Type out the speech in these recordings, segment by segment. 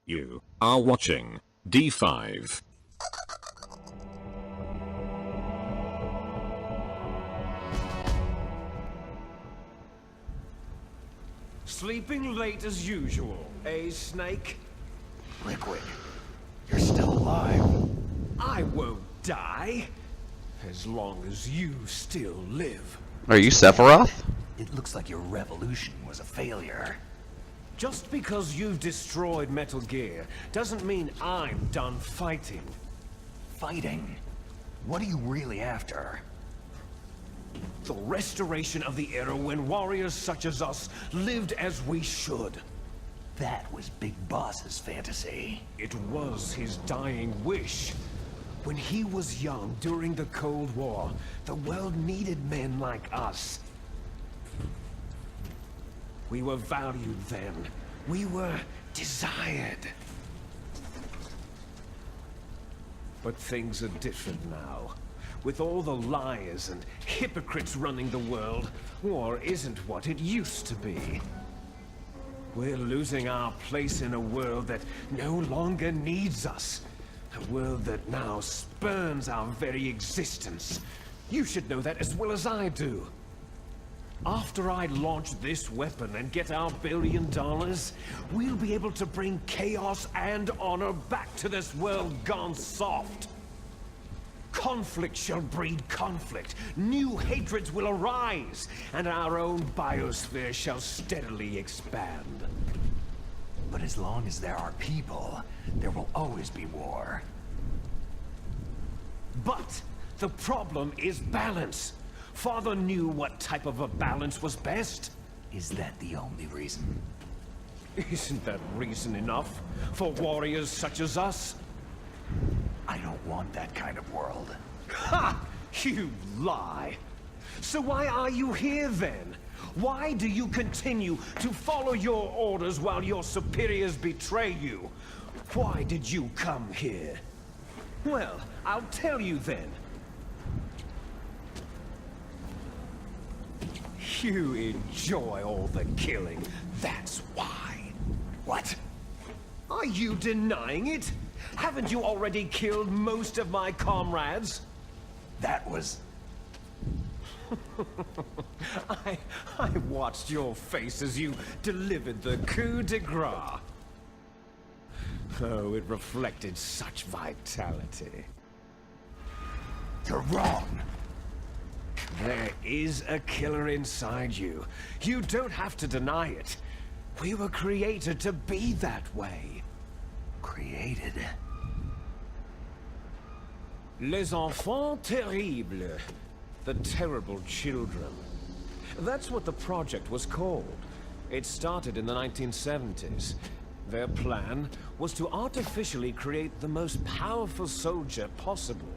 You are watching D5. Sleeping late as usual, eh, Snake? Liquid, you're still alive. I won't die, as long as you still live. Are you Sephiroth? It looks like your revolution was a failure. Just because you've destroyed Metal Gear doesn't mean I'm done fighting. Fighting? What are you really after? The restoration of the era when warriors such as us lived as we should. That was Big Boss's fantasy. It was his dying wish. When he was young during the Cold War, the world needed men like us. We were valued then. We were desired. But things are different now. With all the liars and hypocrites running the world, war isn't what it used to be. We're losing our place in a world that no longer needs us. A world that now spurns our very existence. You should know that as well as I do. After I launch this weapon and get our $1 billion, we'll be able to bring chaos and honor back to this world gone soft. Conflict shall breed conflict, new hatreds will arise, and our own biosphere shall steadily expand. But as long as there are people, there will always be war. But the problem is balance. Father knew what type of a balance was best. Is that the only reason? Isn't that reason enough for warriors such as us? I don't want that kind of world. Ha! You lie! So why are you here then? Why do you continue to follow your orders while your superiors betray you? Why did you come here? Well, I'll tell you then. You enjoy all the killing, that's why. What? Are you denying it? Haven't you already killed most of my comrades? That was... I watched your face as you delivered the coup de grace. Oh, it reflected such vitality. You're wrong. There is a killer inside you. You don't have to deny it. We were created to be that way. Created? Les enfants terribles. The terrible children. That's what the project was called. It started in the 1970s. Their plan was to artificially create the most powerful soldier possible.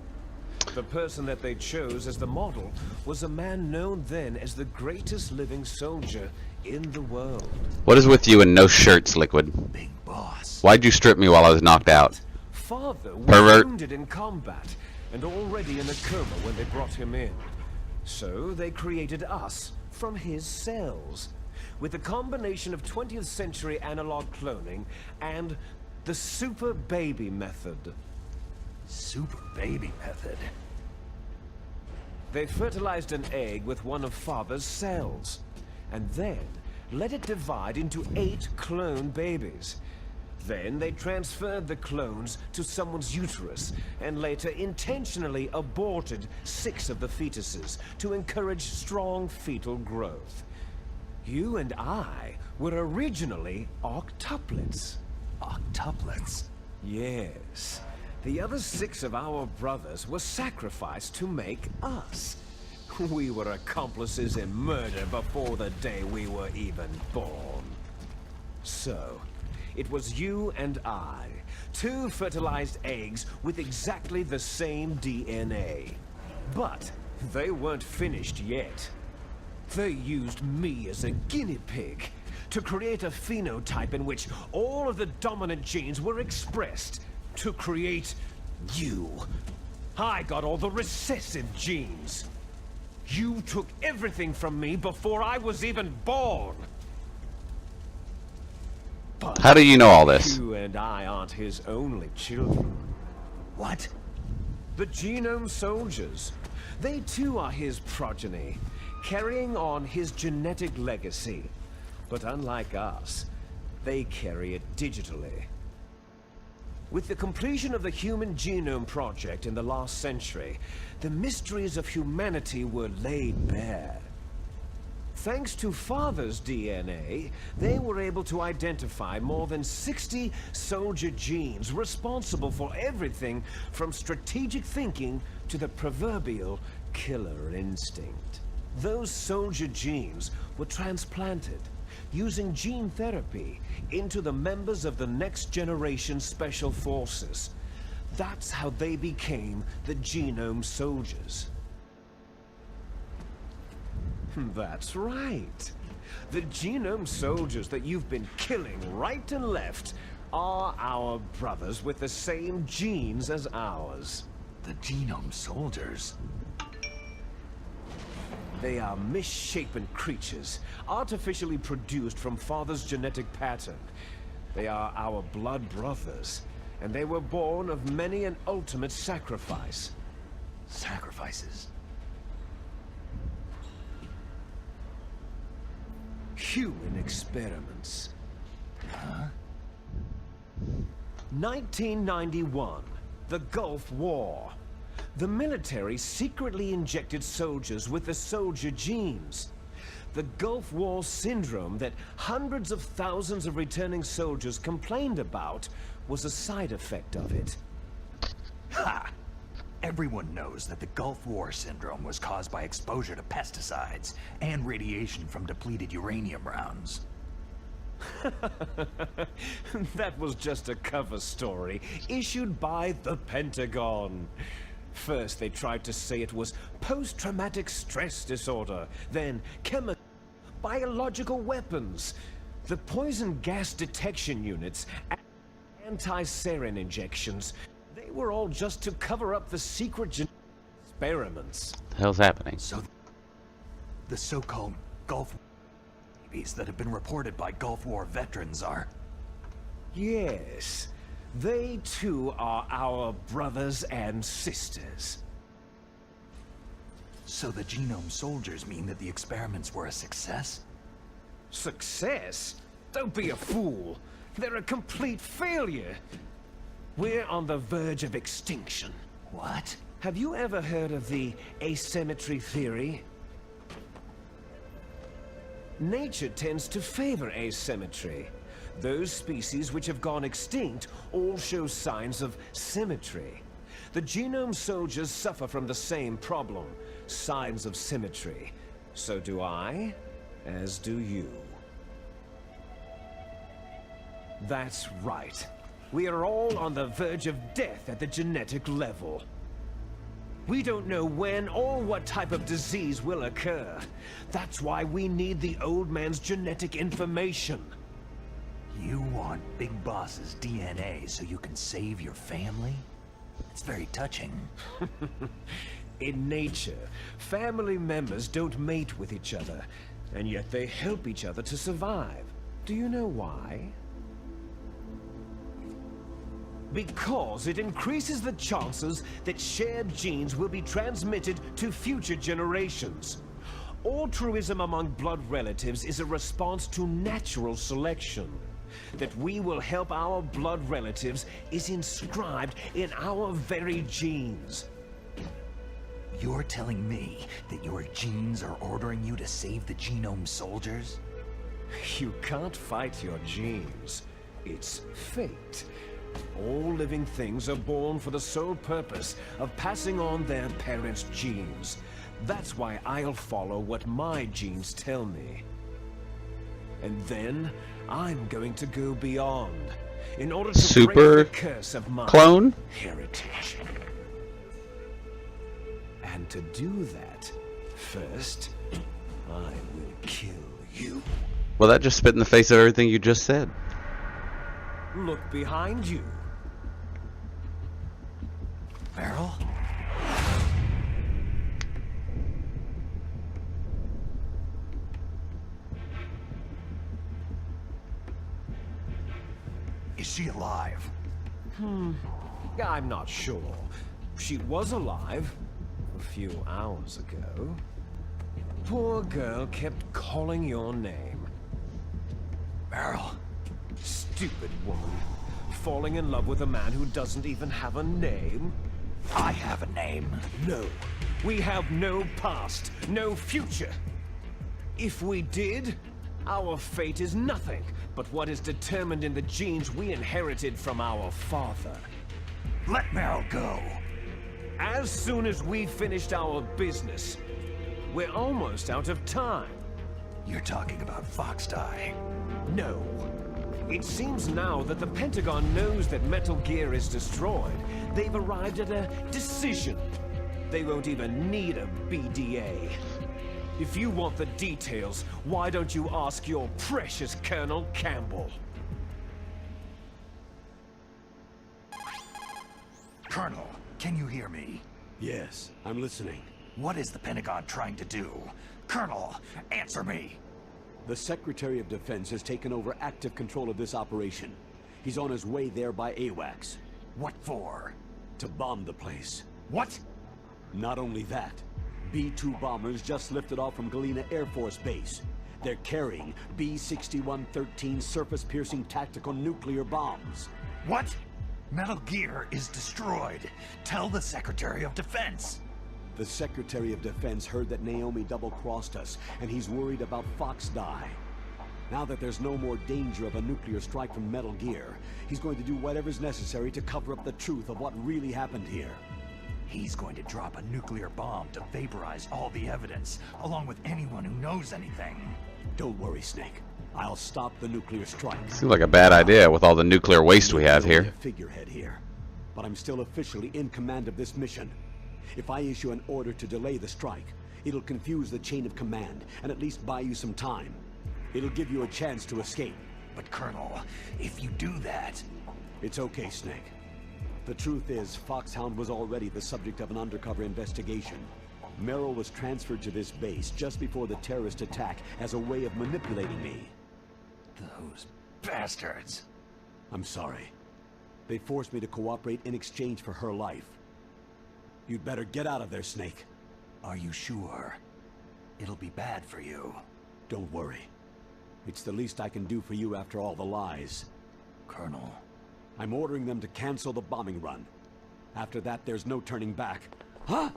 The person that they chose as the model was a man known then as the greatest living soldier in the world. What is with you and no shirts, Liquid? Big Boss. Why'd you strip me while I was knocked out? Father was Pervert. wounded in combat and already in a coma when they brought him in. So they created us from his cells with a combination of 20th century analog cloning and the super baby method. Super baby method. They fertilized an egg with one of Father's cells, and then let it divide into 8 clone babies. Then they transferred the clones to someone's uterus, and later intentionally aborted 6 of the fetuses to encourage strong fetal growth. You and I were originally octuplets. Octuplets? Yes. The other 6 of our brothers were sacrificed to make us. We were accomplices in murder before the day we were even born. So, it was you and I, 2 fertilized eggs with exactly the same DNA. But they weren't finished yet. They used me as a guinea pig to create a phenotype in which all of the dominant genes were expressed. To create you. I got all the recessive genes. You took everything from me before I was even born. But How do you know all this? you and I aren't his only children. What? The Genome Soldiers. They too are his progeny, carrying on his genetic legacy. But unlike us, they carry it digitally. With the completion of the Human Genome Project in the last century, the mysteries of humanity were laid bare. Thanks to Father's DNA, they were able to identify more than 60 soldier genes responsible for everything from strategic thinking to the proverbial killer instinct. Those soldier genes were transplanted using gene therapy into the members of the next generation special forces. That's how they became the Genome Soldiers. That's right. The Genome Soldiers that you've been killing right and left are our brothers with the same genes as ours. The Genome Soldiers? They are misshapen creatures, artificially produced from Father's genetic pattern. They are our blood brothers, and they were born of many an ultimate sacrifice. Sacrifices? Human experiments. Huh? 1991, the Gulf War. The military secretly injected soldiers with the soldier genes. The Gulf War syndrome that hundreds of thousands of returning soldiers complained about was a side effect of it. Ha! Everyone knows that the Gulf War syndrome was caused by exposure to pesticides and radiation from depleted uranium rounds. That was just a cover story issued by the Pentagon. First, they tried to say it was post-traumatic stress disorder, then biological weapons. The poison gas detection units, anti-sarin injections, they were all just to cover up the secret experiments. The hell's happening? So, the so-called Gulf babies that have been reported by Gulf War veterans are... Yes, they too are our brothers and sisters. So the Genome Soldiers mean that the experiments were a success? Success? Don't be a fool. They're a complete failure. We're on the verge of extinction. What? Have you ever heard of the asymmetry theory? Nature tends to favor asymmetry. Those species which have gone extinct all show signs of symmetry. The Genome Soldiers suffer from the same problem, signs of symmetry. So do I, as do you. That's right. We are all on the verge of death at the genetic level. We don't know when or what type of disease will occur. That's why we need the old man's genetic information. You want Big Boss's DNA so you can save your family? It's very touching. In nature, family members don't mate with each other, and yet they help each other to survive. Do you know why? Because it increases the chances that shared genes will be transmitted to future generations. Altruism among blood relatives is a response to natural selection. That we will help our blood relatives is inscribed in our very genes. You're telling me that your genes are ordering you to save the Genome Soldiers? You can't fight your genes. It's fate. All living things are born for the sole purpose of passing on their parents' genes. That's why I'll follow what my genes tell me. And then, I'm going to go beyond, in order to Super break the curse of my clone? heritage. And to do that, first, I will kill you. Well, that just spit in the face of everything you just said. Look behind you. Meryl? she alive? I'm not sure. She was alive a few hours ago. Poor girl kept calling your name. Meryl, Stupid woman. Falling in love with a man who doesn't even have a name? I have a name. No. We have no past, no future. If we did, our fate is nothing but what is determined in the genes we inherited from our father. Let Meryl go. As soon as we finished our business, we're almost out of time. You're talking about Fox Die. No. It seems now that the Pentagon knows that Metal Gear is destroyed. They've arrived at a decision. They won't even need a BDA. If you want the details, why don't you ask your precious Colonel Campbell? Colonel, can you hear me? Yes, I'm listening. What is the Pentagon trying to do? Colonel, answer me! The Secretary of Defense has taken over active control of this operation. He's on his way there by AWACS. What for? To bomb the place. What? Not only that, B-2 bombers just lifted off from Galena Air Force Base. They're carrying B-6113 surface-piercing tactical nuclear bombs. What? Metal Gear is destroyed. Tell the Secretary of Defense. The Secretary of Defense heard that Naomi double-crossed us, and he's worried about Fox Die. Now that there's no more danger of a nuclear strike from Metal Gear, he's going to do whatever's necessary to cover up the truth of what really happened here. He's going to drop a nuclear bomb to vaporize all the evidence, along with anyone who knows anything. Don't worry, Snake. I'll stop the nuclear strike. Seems like a bad idea with all the nuclear waste we have I'm only here. a figurehead here, but I'm still officially in command of this mission. If I issue an order to delay the strike, it'll confuse the chain of command and at least buy you some time. It'll give you a chance to escape. But Colonel, if you do that... It's okay, Snake. The truth is, Foxhound was already the subject of an undercover investigation. Merrill was transferred to this base just before the terrorist attack as a way of manipulating me. Those bastards. I'm sorry. They forced me to cooperate in exchange for her life. You'd better get out of there, Snake. Are you sure? It'll be bad for you. Don't worry. It's the least I can do for you after all the lies. Colonel. I'm ordering them to cancel the bombing run. After that, there's no turning back. Huh?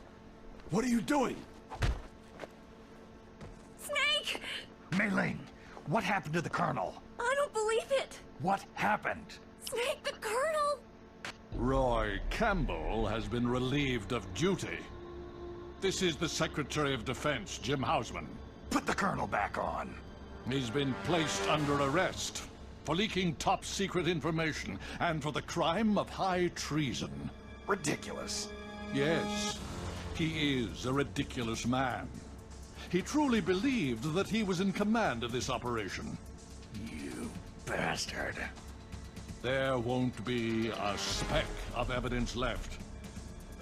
What are you doing? Snake! Mei Ling, what happened to the Colonel? I don't believe it! What happened? Snake, the Colonel! Roy Campbell has been relieved of duty. This is the Secretary of Defense, Jim Hausman. Put the Colonel back on. He's been placed under arrest for leaking top-secret information and for the crime of high treason. Ridiculous. Yes, he is a ridiculous man. He truly believed that he was in command of this operation. You bastard. There won't be a speck of evidence left.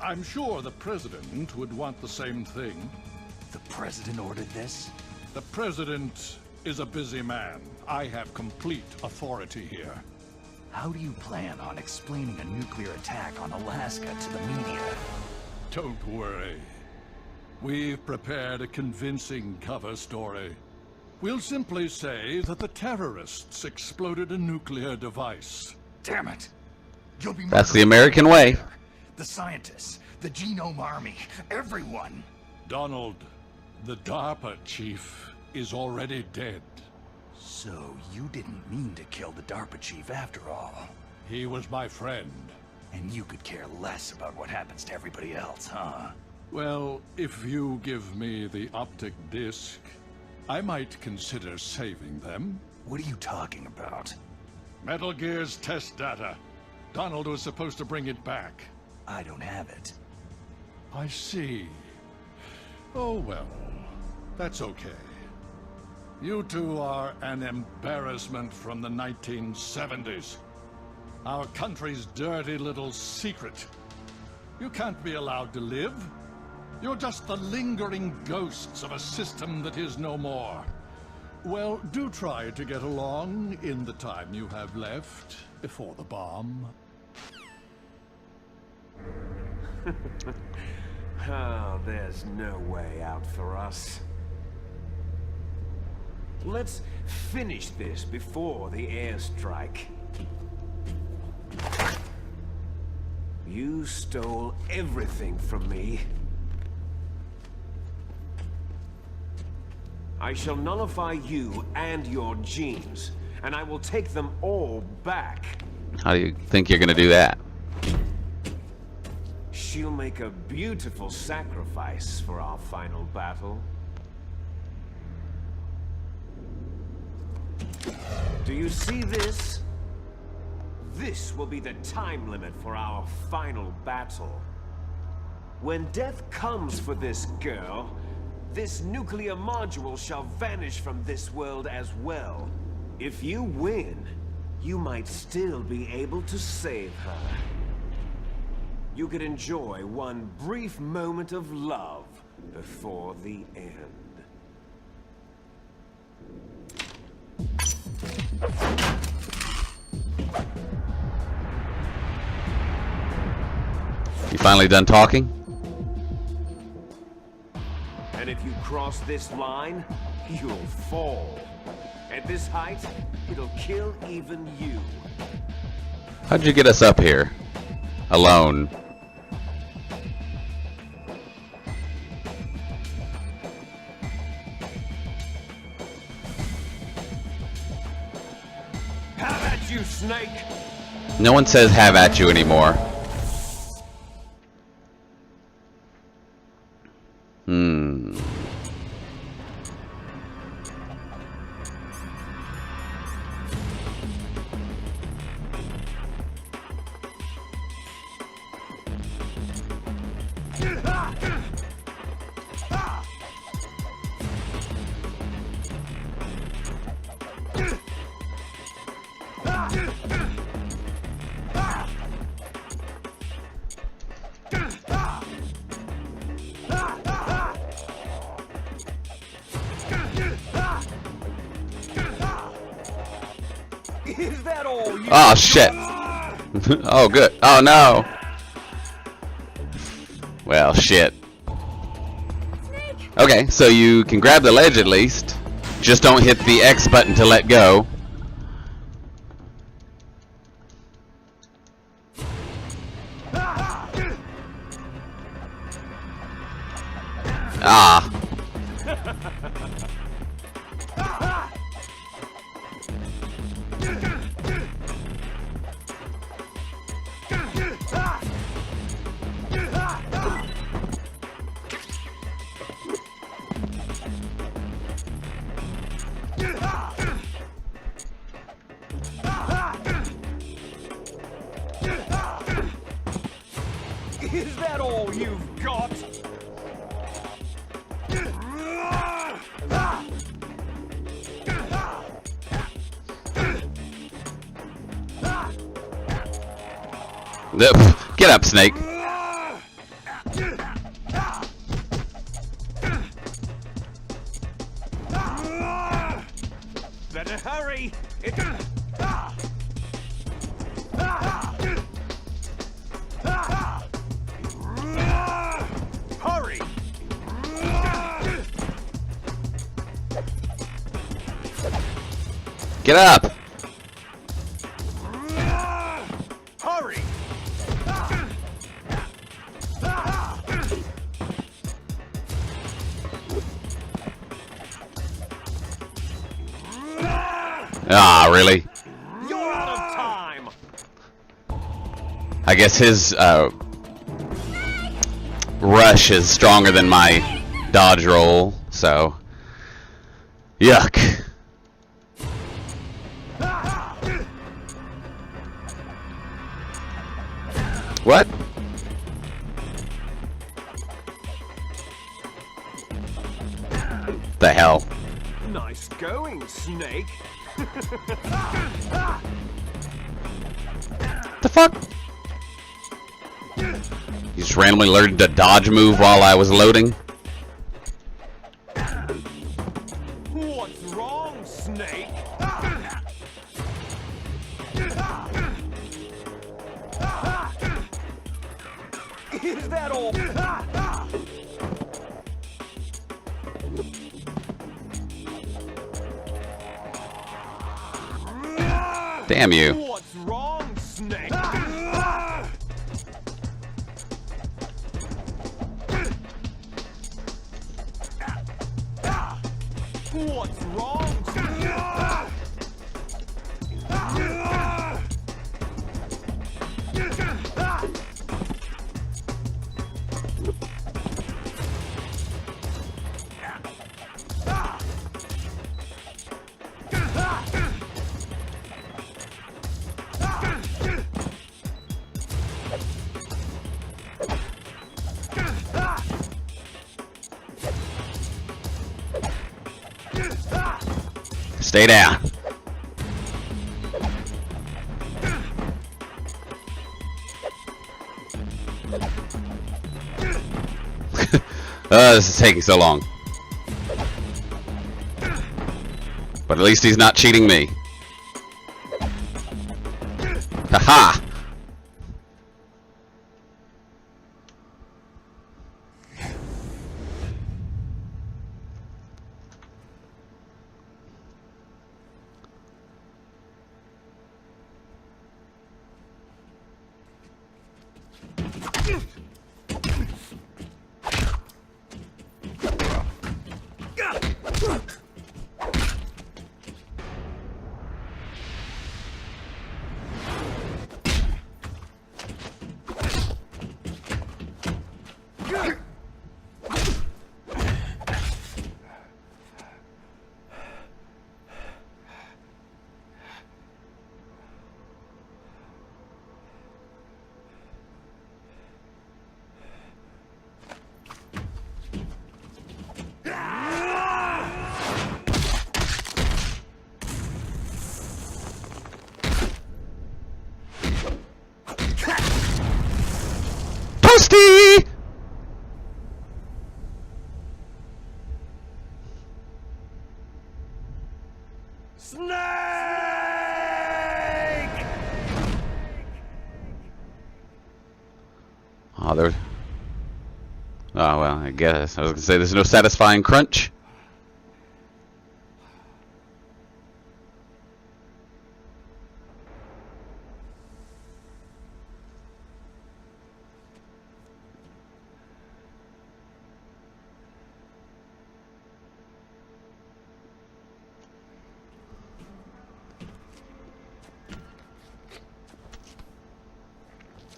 I'm sure the President would want the same thing. The President ordered this? The President is a busy man. I have complete authority here. How do you plan on explaining a nuclear attack on Alaska to the media? Don't worry. We've prepared a convincing cover story. We'll simply say that the terrorists exploded a nuclear device. Damn it! You'll be That's the murdering American way. the scientists, the Genome Army, everyone. Donald, the DARPA chief, is already dead. So you didn't mean to kill the DARPA chief after all. He was my friend. And you could care less about what happens to everybody else, huh? Well, if you give me the optic disc, I might consider saving them. What are you talking about? Metal Gear's test data. Donald was supposed to bring it back. I don't have it. I see. Oh well, that's okay. You two are an embarrassment from the 1970s. Our country's dirty little secret. You can't be allowed to live. You're just the lingering ghosts of a system that is no more. Well, do try to get along in the time you have left before the bomb. Oh, there's no way out for us. Let's finish this before the airstrike. You stole everything from me. I shall nullify you and your genes, and I will take them all back. How do you think you're gonna do that? She'll make a beautiful sacrifice for our final battle. Do you see this? This will be the time limit for our final battle. When death comes for this girl, this nuclear module shall vanish from this world as well. If you win, you might still be able to save her. You could enjoy one brief moment of love before the end. You finally done talking? And if you cross this line, you'll fall. At this height, it'll kill even you. How'd you get us up here? Alone. Have at you, Snake! No one says have at you anymore. Is that all you... Oh shit. Oh good. Oh no. Well shit. Okay, so you can grab the ledge at least. Just don't hit the X button to let go. Ah. Is that all you've got? Get up, Snake. Better hurry! Hurry! Get up. Hurry! Ah, really? You're out of time! I guess his rush is stronger than my dodge roll, so yuck. What? The hell? Nice going, Snake. The fuck? You just randomly learned to dodge move while I was loading? What's wrong, Is that all? Damn you. What's wrong, Snake? What's wrong, Snake? Stay down. This is taking so long. But at least he's not cheating me. Haha! Toasty! Snake! Oh, there's... Oh, well, I guess. I was gonna say there's no satisfying crunch.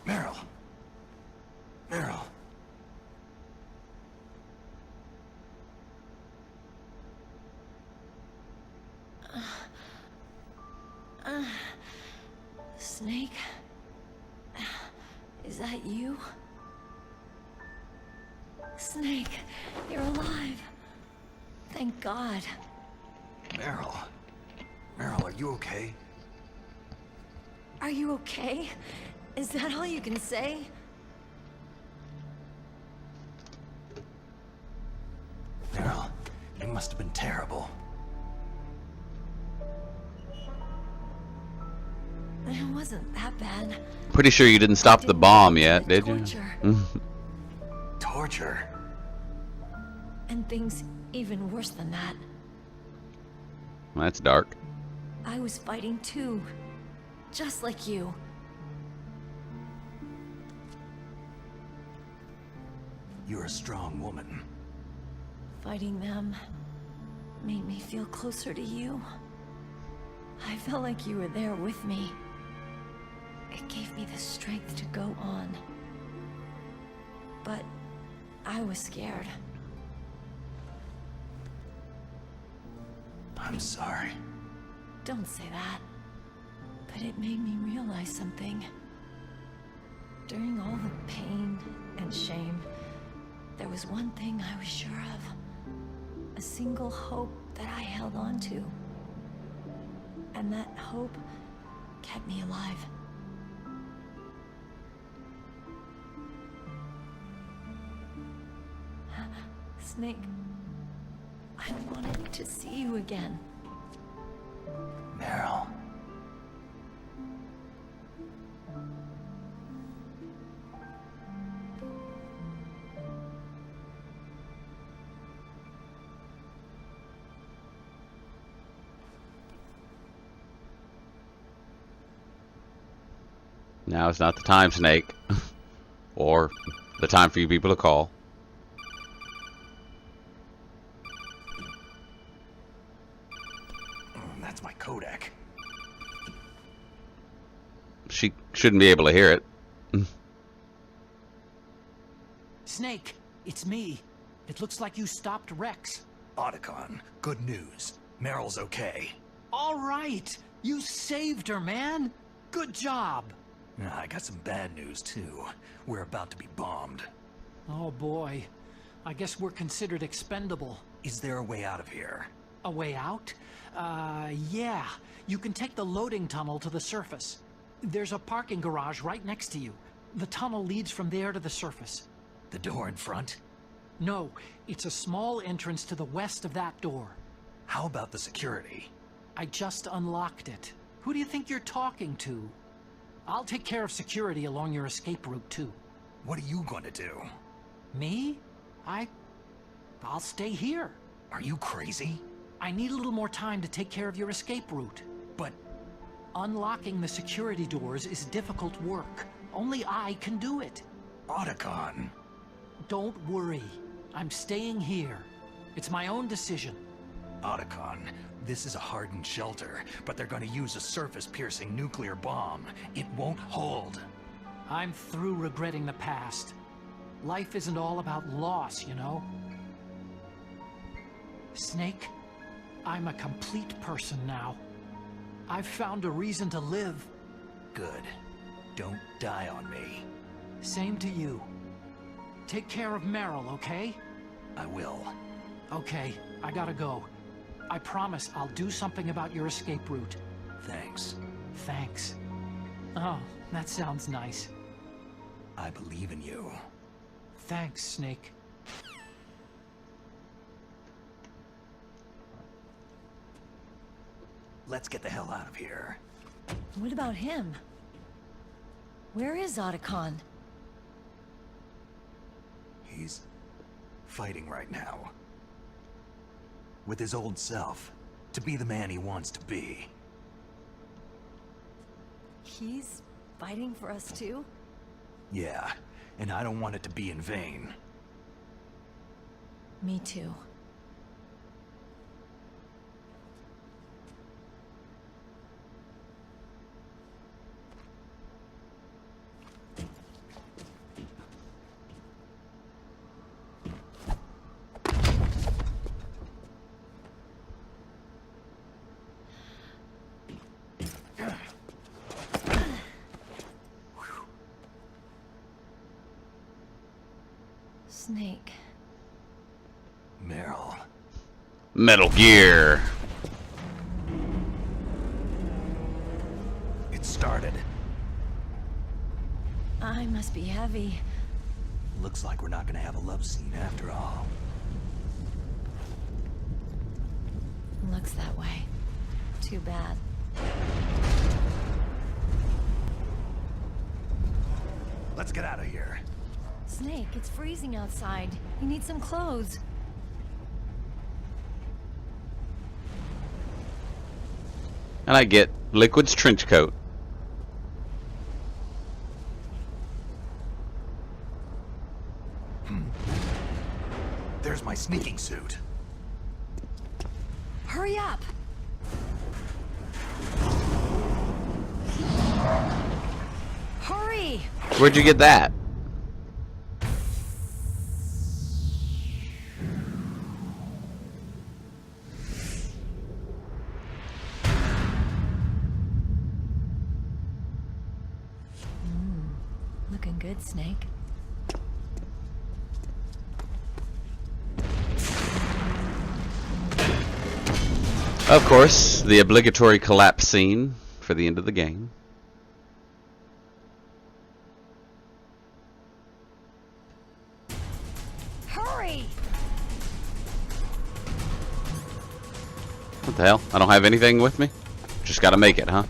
Meryl. Meryl. Snake? Is that you? Snake, you're alive. Thank God. Meryl. Meryl, are you okay? Are you okay? Is that all you can say? Meryl, you must have been terrible. It wasn't that bad. Pretty sure you didn't stop the bomb yet, did you? Torture. Torture? And things even worse than that. That's dark. I was fighting too. Just like you. You're a strong woman. Fighting them made me feel closer to you. I felt like you were there with me. It gave me the strength to go on. But I was scared. I'm sorry. Don't say that. But it made me realize something. During all the pain and shame, there was one thing I was sure of. A single hope that I held on to. And that hope kept me alive. Snake, I wanted to see you again. Meryl. Now is not the time, Snake. Or the time for you people to call. That's my Kodak. She shouldn't be able to hear it. Snake, it's me. It looks like you stopped Rex. Otacon, good news. Meryl's okay. All right, you saved her, man. Good job. I got some bad news, too. We're about to be bombed. Oh boy, I guess we're considered expendable. Is there a way out of here? A way out? Yeah. You can take the loading tunnel to the surface. There's a parking garage right next to you. The tunnel leads from there to the surface. The door in front? No, it's a small entrance to the west of that door. How about the security? I just unlocked it. Who do you think you're talking to? I'll take care of security along your escape route, too. What are you going to do? Me? I'll stay here. Are you crazy? I need a little more time to take care of your escape route. But unlocking the security doors is difficult work. Only I can do it. Otacon. Don't worry. I'm staying here. It's my own decision. Otacon, this is a hardened shelter, but they're going to use a surface-piercing nuclear bomb. It won't hold. I'm through regretting the past. Life isn't all about loss, you know? Snake, I'm a complete person now. I've found a reason to live. Good. Don't die on me. Same to you. Take care of Meryl, okay? I will. Okay, I gotta go. I promise I'll do something about your escape route. Thanks. Thanks. Oh, that sounds nice. I believe in you. Thanks, Snake. Let's get the hell out of here. What about him? Where is Otacon? He's fighting right now. With his old self. To be the man he wants to be. He's fighting for us too? Yeah, and I don't want it to be in vain. Me too. Snake. Meryl. Metal Gear. It started. I must be heavy. Looks like we're not gonna have a love scene after all. Looks that way. Too bad. Let's get out of here. Snake, it's freezing outside. You need some clothes. And I get Liquid's trench coat. There's my sneaking suit. Hurry up! Hurry! Where'd you get that? Looking good, Snake. Of course, the obligatory collapse scene for the end of the game. Hurry! What the hell? I don't have anything with me? Just gotta make it, huh?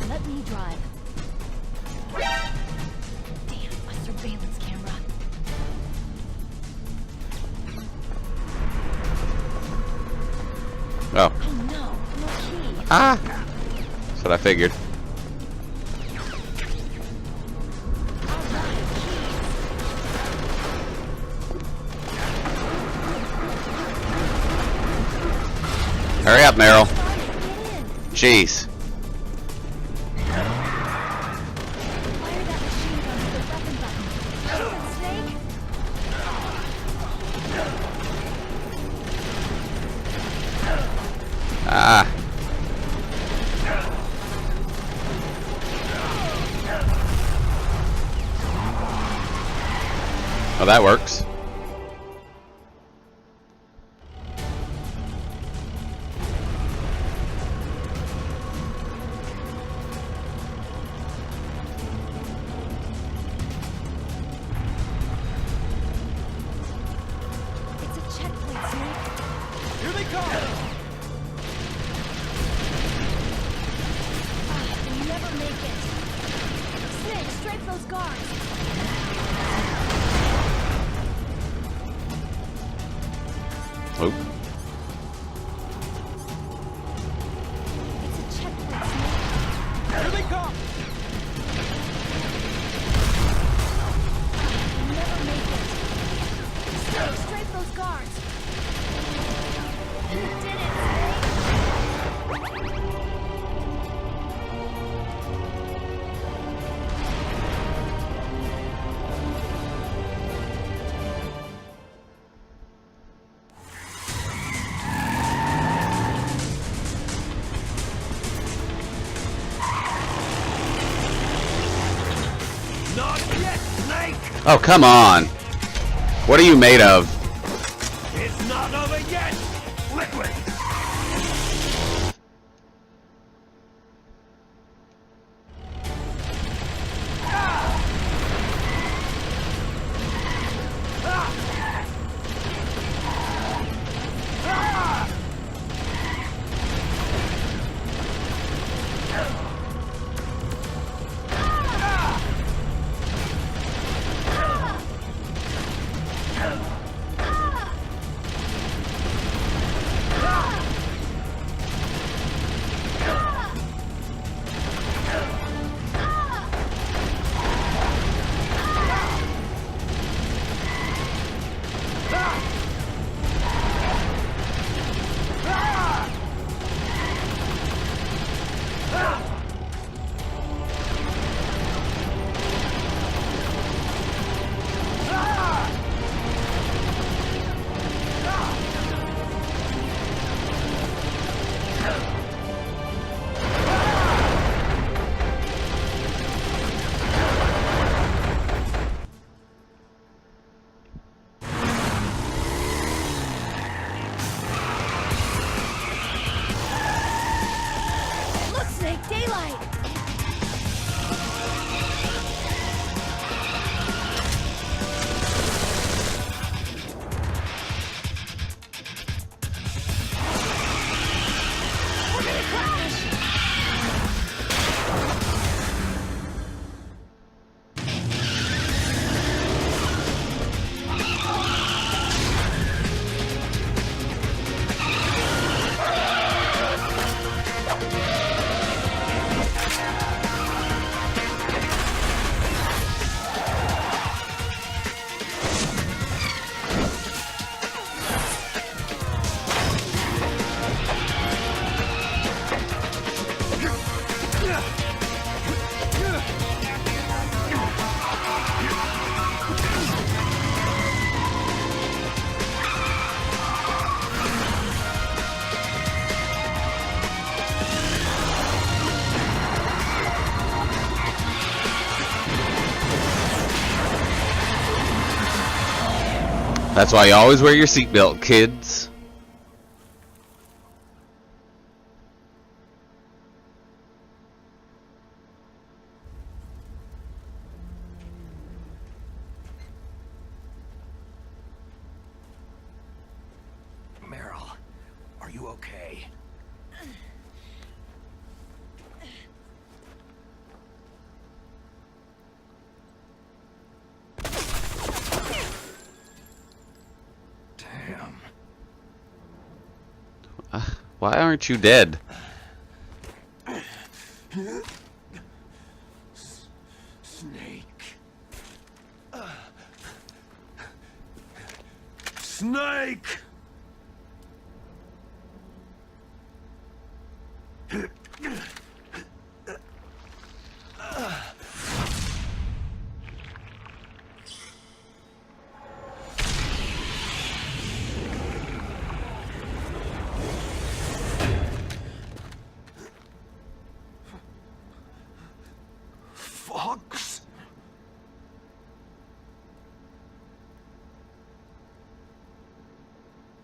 Let me drive. Damn, a surveillance camera. Oh, Oh no, no key. Ah! That's what I figured. Hurry up, Meryl. Jeez. Fire that machine gun with the weapon button. Shoot it, Snake. Ah. Well, that works. It's a checkpoint, Snake. Here they come! You'll never make it. Snake, strike those guards. Oh. It's a checkpoint, Snake. Here they come! You'll never make it. Snake, strike those guards. You did it, Snake. Not yet, Snake! Oh, come on. What are you made of? It's not over yet! Liquid! Look, Snake, daylight. We're gonna crash. That's why you always wear your seatbelt, kids. Meryl, are you okay? Damn. Why aren't you dead? Snake. Snake! Fox?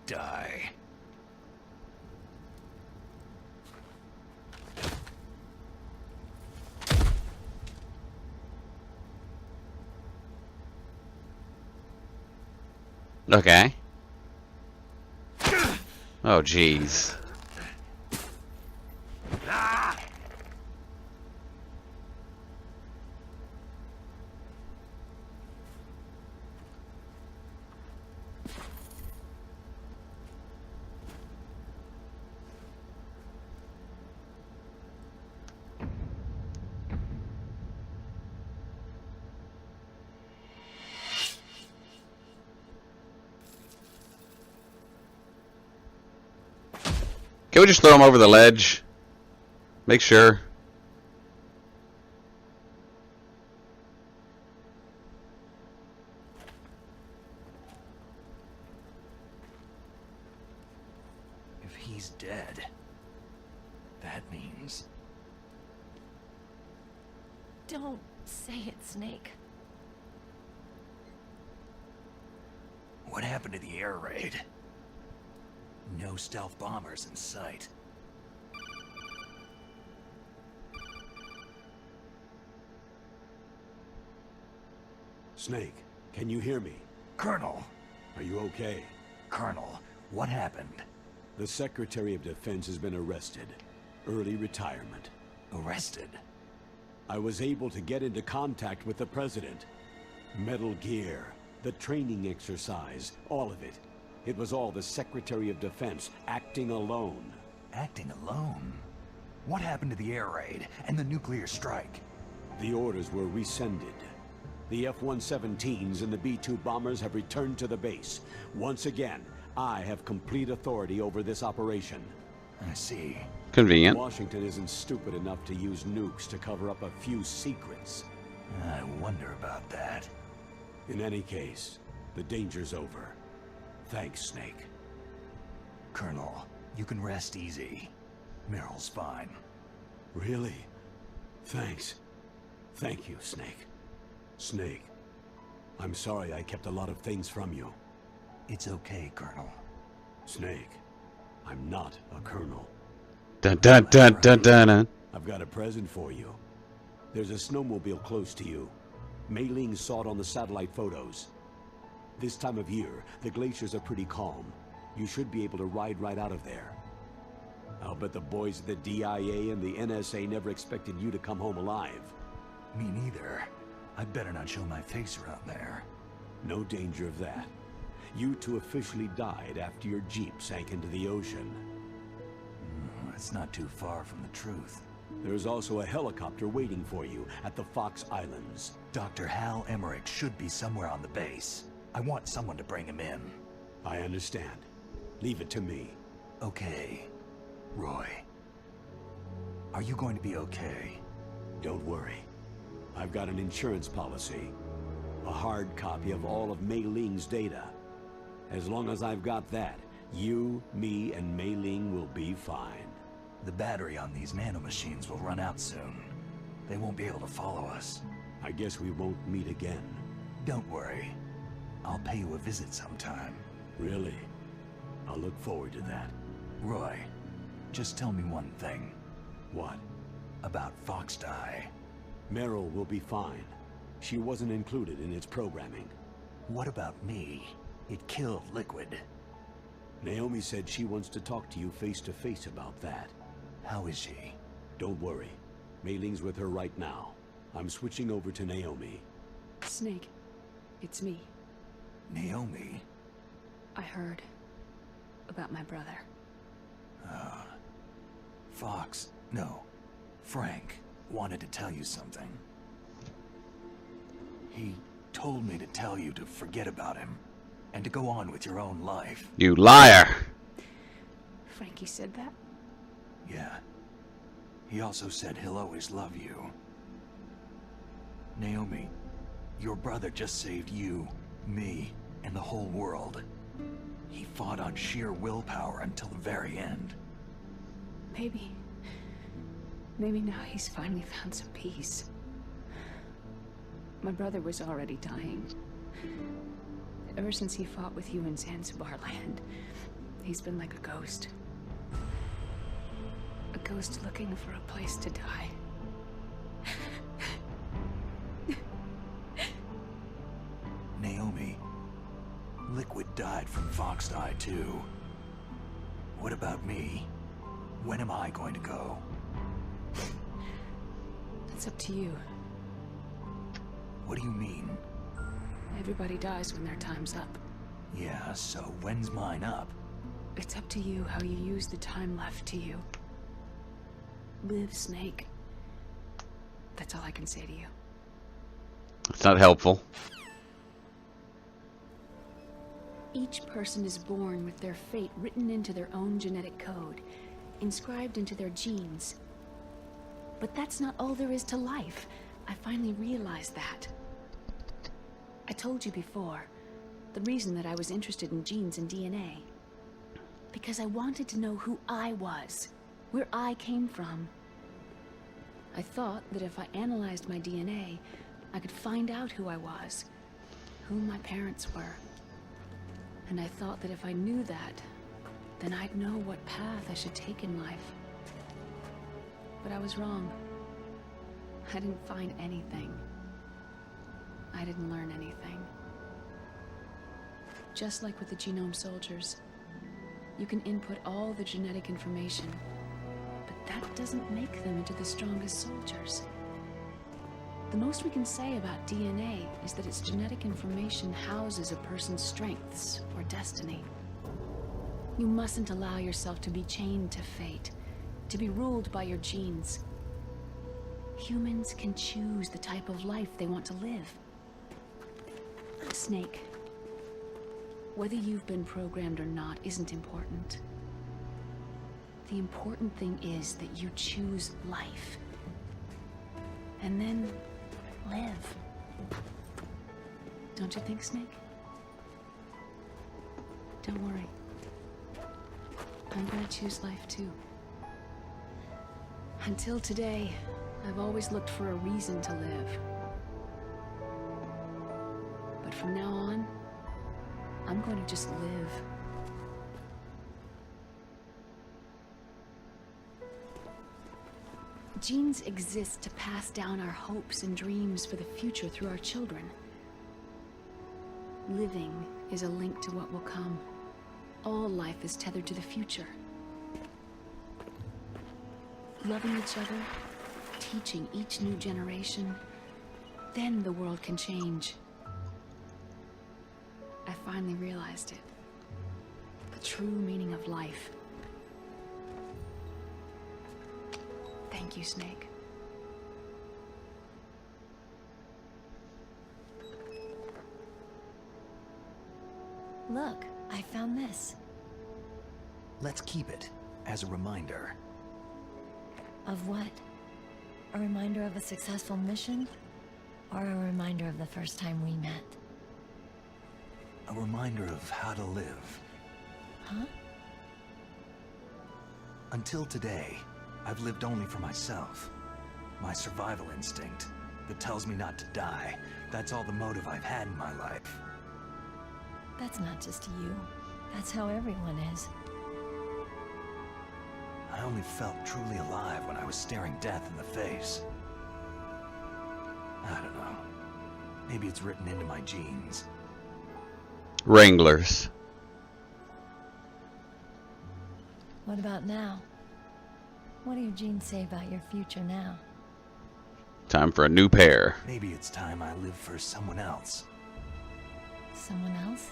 Die. Okay. Oh, jeez. Can we just throw him over the ledge? Make sure. If he's dead, that means... Don't say it, Snake. What happened to the air raid? No stealth bombers in sight. Snake, can you hear me? Colonel! Are you okay? Colonel, what happened? The Secretary of Defense has been arrested. Early retirement. Arrested? I was able to get into contact with the President. Metal Gear, the training exercise, all of it. It was all the Secretary of Defense acting alone. Acting alone? What happened to the air raid and the nuclear strike? The orders were rescinded. The F-117s and the B-2 bombers have returned to the base. Once again, I have complete authority over this operation. I see. Convenient. Washington isn't stupid enough to use nukes to cover up a few secrets. I wonder about that. In any case, the danger's over. Thanks, Snake. Colonel, you can rest easy. Meryl's fine. Really? Thanks. Thank you, Snake. Snake, I'm sorry I kept a lot of things from you. It's okay, Colonel. Snake, I'm not a colonel. Dun dun dun dun dun dun. I've got a present for you. There's a snowmobile close to you. Mei Ling saw it on the satellite photos. This time of year, the glaciers are pretty calm. You should be able to ride right out of there. I'll bet the boys at the DIA and the NSA never expected you to come home alive. Me neither. I better not show my face around there. No danger of that. You two officially died after your Jeep sank into the ocean. That's not too far from the truth. There's also a helicopter waiting for you at the Fox Islands. Dr. Hal Emmerich should be somewhere on the base. I want someone to bring him in. I understand. Leave it to me. Okay. Roy. Are you going to be okay? Don't worry. I've got an insurance policy. A hard copy of all of Mei Ling's data. As long as I've got that, you, me, and Mei Ling will be fine. The battery on these nanomachines will run out soon. They won't be able to follow us. I guess we won't meet again. Don't worry. I'll pay you a visit sometime. Really? I'll look forward to that. Roy, just tell me one thing. What? About Fox Die. Meryl will be fine. She wasn't included in its programming. What about me? It killed Liquid. Naomi said she wants to talk to you face to face about that. How is she? Don't worry. Mei Ling's with her right now. I'm switching over to Naomi. Snake, it's me. Naomi? I heard about my brother. Fox, no, Frank, wanted to tell you something. He told me to tell you to forget about him, and to go on with your own life. You liar! Frankie said that? Yeah. He also said he'll always love you. Naomi, your brother just saved you, me, and the whole world. He fought on sheer willpower until the very end. Maybe now he's finally found some peace. My brother was already dying. Ever since he fought with you in Zanzibar land, he's been like a ghost. A ghost looking for a place to die. Naomi, Liquid died from Fox Die too. What about me? When am I going to go? It's up to you. What do you mean? Everybody dies when their time's up. Yeah, so when's mine up? It's up to you how you use the time left to you. Live, Snake. That's all I can say to you. It's not helpful. Each person is born with their fate written into their own genetic code, inscribed into their genes. But that's not all there is to life. I finally realized that. I told you before, the reason that I was interested in genes and DNA. Because I wanted to know who I was, where I came from. I thought that if I analyzed my DNA, I could find out who I was, who my parents were. And I thought that if I knew that, then I'd know what path I should take in life. But I was wrong. I didn't find anything. I didn't learn anything. Just like with the genome soldiers, you can input all the genetic information, but that doesn't make them into the strongest soldiers. The most we can say about DNA is that its genetic information houses a person's strengths or destiny. You mustn't allow yourself to be chained to fate, to be ruled by your genes. Humans can choose the type of life they want to live. Snake, whether you've been programmed or not isn't important. The important thing is that you choose life. And then live. Don't you think, Snake? Don't worry. I'm gonna choose life too. Until today, I've always looked for a reason to live. But from now on, I'm going to just live. Genes exist to pass down our hopes and dreams for the future through our children. Living is a link to what will come. All life is tethered to the future. Loving each other, teaching each new generation, then the world can change. I finally realized it. The true meaning of life. Thank you, Snake. Look, I found this. Let's keep it as a reminder. Of what? A reminder of a successful mission? Or a reminder of the first time we met? A reminder of how to live. Huh? Until today, I've lived only for myself. My survival instinct that tells me not to die. That's all the motive I've had in my life. That's not just you. That's how everyone is. I only felt truly alive when I was staring death in the face. I don't know. Maybe it's written into my genes. Wranglers. What about now? What do your genes say about your future now? Time for a new pair. Maybe it's time I live for someone else. Someone else?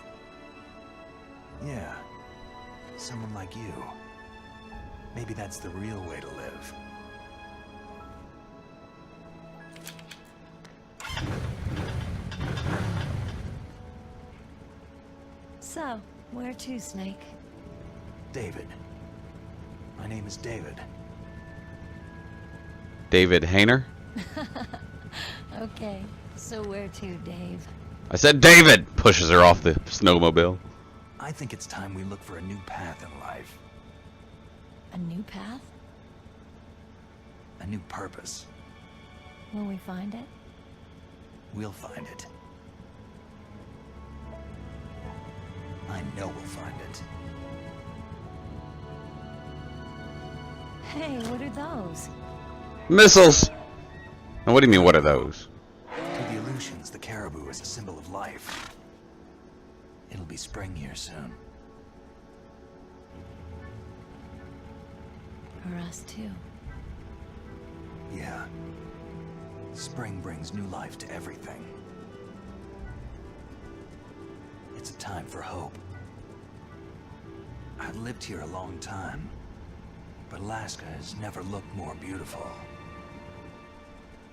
Yeah. Someone like you. Maybe that's the real way to live. So, where to, Snake? David. My name is David. David Hayner? Okay, so where to, Dave? I said David! Pushes her off the snowmobile. I think it's time we look for a new path in life. A new path? A new purpose. Will we find it? We'll find it. I know we'll find it. Hey, what are those? Missiles! And what do you mean, what are those? To the Aleutians, the caribou is a symbol of life. It'll be spring here soon. For us, too. Yeah. Spring brings new life to everything. It's a time for hope. I've lived here a long time, but Alaska has never looked more beautiful.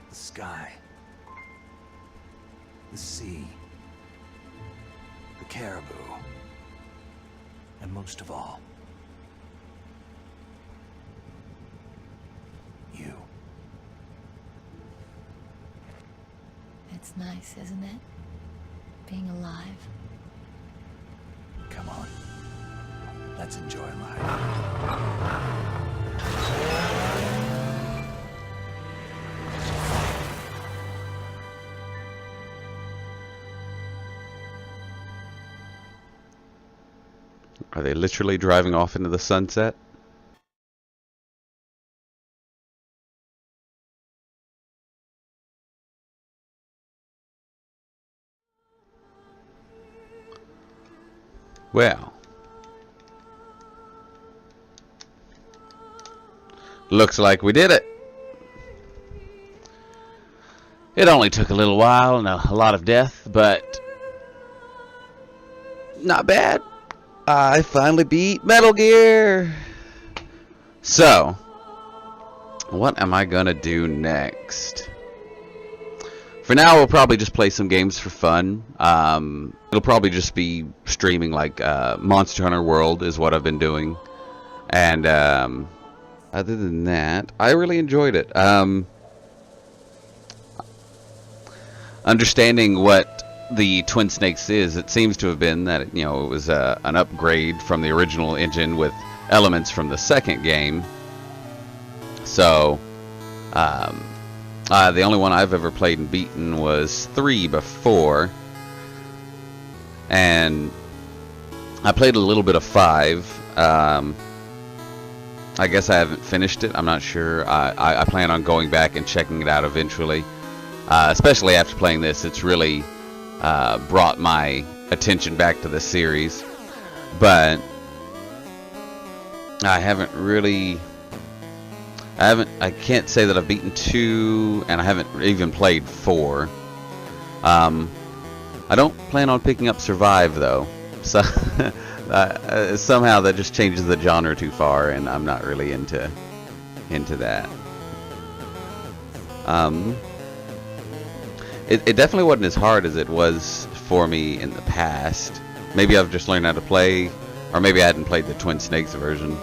The sky, the sea, the caribou, and most of all, you. It's nice, isn't it? Being alive. Come on. Let's enjoy life. Are they literally driving off into the sunset? Well, looks like we did it. It only took a little while and a lot of death, but not bad. I finally beat Metal Gear. So, what am I gonna do next? For now, we'll probably just play some games for fun. It'll probably just be streaming, like Monster Hunter World is what I've been doing. And other than that, I really enjoyed it. Understanding what the Twin Snakes is, it seems to have been that, you know, it was an upgrade from the original engine with elements from the second game. So, the only one I've ever played and beaten was 3 before, and I played a little bit of 5. I guess I haven't finished it. I'm not sure. I plan on going back and checking it out eventually. Especially after playing this, it's really brought my attention back to the series. But I haven't really... I can't say that I've beaten 2, and I haven't even played 4. I don't plan on picking up Survive, though. So somehow that just changes the genre too far, and I'm not really into that. It definitely wasn't as hard as it was for me in the past. Maybe I've just learned how to play, or maybe I hadn't played the Twin Snakes version.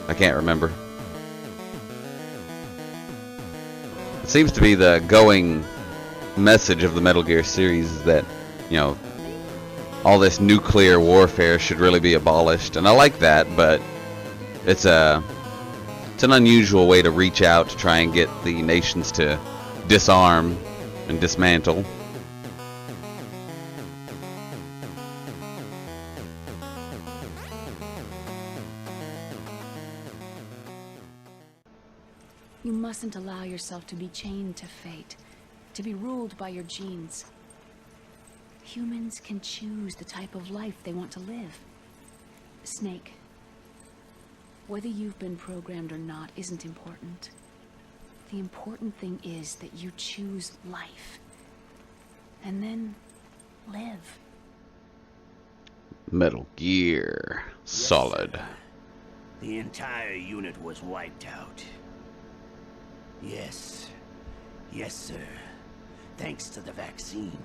I can't remember. It seems to be the going message of the Metal Gear series is that, you know, all this nuclear warfare should really be abolished, and I like that, but it's an unusual way to reach out to try and get the nations to disarm and dismantle. You mustn't allow yourself to be chained to fate, to be ruled by your genes. Humans can choose the type of life they want to live. Snake, whether you've been programmed or not isn't important. The important thing is that you choose life. And then live. Metal Gear Solid. The entire unit was wiped out. Yes. Yes, sir. Thanks to the vaccine.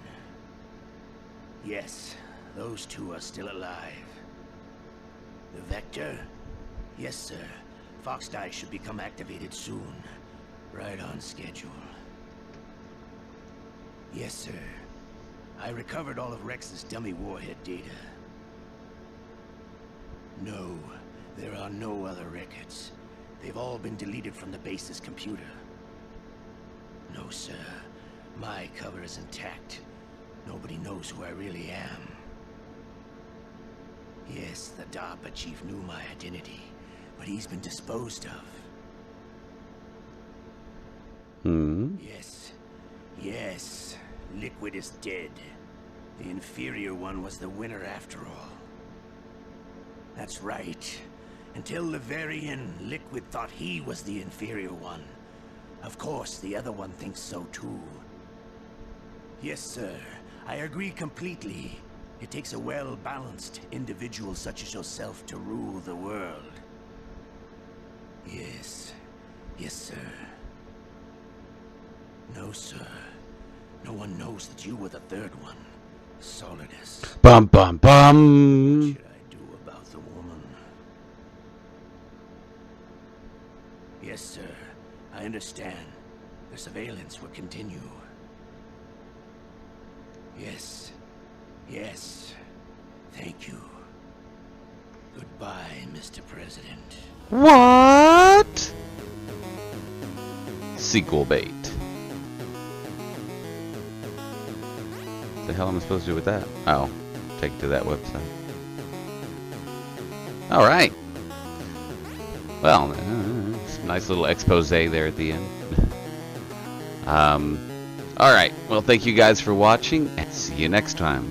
Yes, those two are still alive. The Vector? Yes, sir. Fox Die should become activated soon. Right on schedule. Yes, sir. I recovered all of Rex's dummy warhead data. No, there are no other records. They've all been deleted from the base's computer. No, sir. My cover is intact. Nobody knows who I really am. Yes, the DARPA chief knew my identity, but he's been disposed of. Yes. Yes. Liquid is dead. The inferior one was the winner after all. That's right. Until the very end, Liquid thought he was the inferior one. Of course, the other one thinks so too. Yes, sir. I agree completely. It takes a well-balanced individual such as yourself to rule the world. Yes. Yes, sir. No, sir. No one knows that you were the third one. Solidus. Bum bum bum. What should I do about the woman? Yes, sir. I understand. The surveillance will continue. Yes. Yes. Thank you. Goodbye, Mr. President. What? Sequel bait. What the hell am I supposed to do with that? Oh, take it to that website. Alright. Well, nice little expose there at the end. Alright, well, thank you guys for watching, and see you next time.